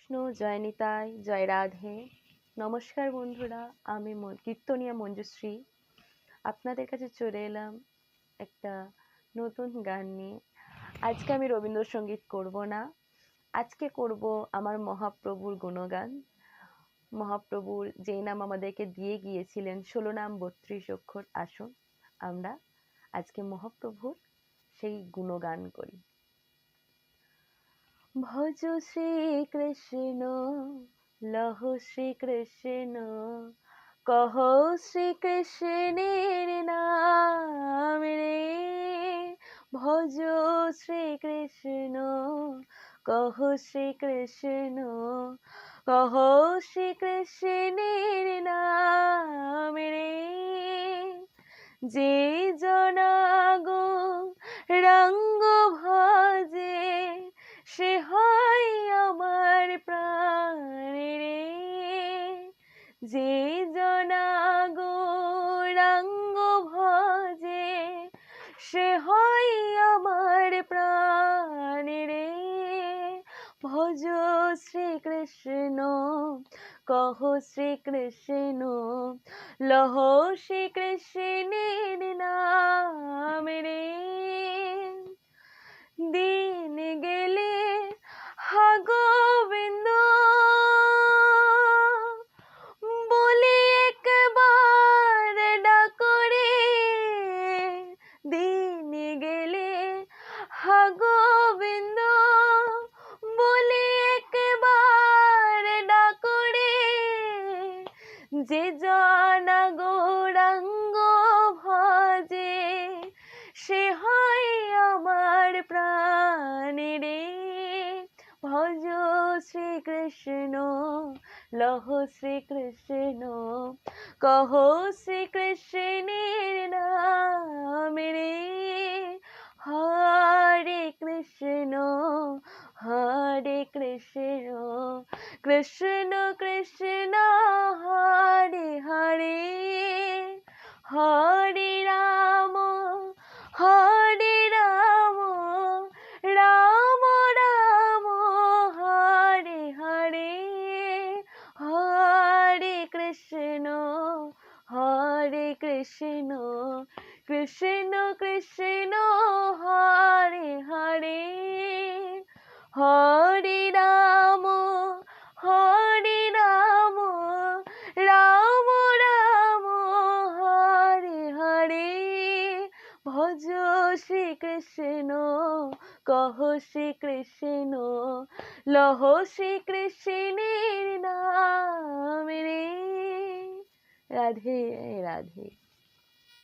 কৃষ্ণ, জয় নিতাই, জয় রাধে। নমস্কার বন্ধুরা, আমি কীর্তনিয়া মঞ্জুশ্রী। আপনাদের কাছে চলে এলাম একটা নতুন গান নিয়ে। আজকে আমি রবীন্দ্রসঙ্গীত করব না, আজকে করব আমার মহাপ্রভুর গুণগান। মহাপ্রভুর যেই নাম আমাদেরকে দিয়ে গিয়েছিলেন, 16 নাম 32 অক্ষর। আসুন আমরা আজকে মহাপ্রভুর সেই গুণগান করি। ভজ শ্রীকৃষ্ণ, লহ শ্রীকৃষ্ণ, কহ শ্রীকৃষ্ণের নাম রে। ভজ শ্রীকৃষ্ণ, কহ শ্রীকৃষ্ণ, কহ শ্রীকৃষ্ণের নাম রে। যে জনাগো রঙ্গ ভজে, সে হয় আমার প্রাণ রে। যে জনাগো রঙ্গ ভজে, সে হয় আমার প্রাণ রে। ভজ শ্রীকৃষ্ণ, কহ শ্রীকৃষ্ণ, লহ শ্রীকৃষ্ণের নাম রে। দিন গেলে হা গোবিন্দ বলে একবার ডাকরে। দিন গেলে হা গোবিন্দ বলে একবার ডাকরে। যে জনা গৌরাঙ্গ ভজে, সে হয় আমার প্রাণ রে। ভজ শ্রীকৃষ্ণ, লহ শ্রীকৃষ্ণ, কহ শ্রীকৃষ্ণের নাম রে। হরে কৃষ্ণ, হরে কৃষ্ণ, কৃষ্ণ কৃষ্ণ হরে হরে। হরে রাম, হরে রাম, রাম রাম হরে হরে। হরে কৃষ্ণ, হরে কৃষ্ণ, কৃষ্ণ কৃষ্ণ হরে হরে। হরে রাম, হরে রাম, রাম রাম হরে হরে। ভজ শ্রীকৃষ্ণ, কহ শ্রীকৃষ্ণ, লহ শ্রীকৃষ্ণের নাম রে। রাধে রাধে।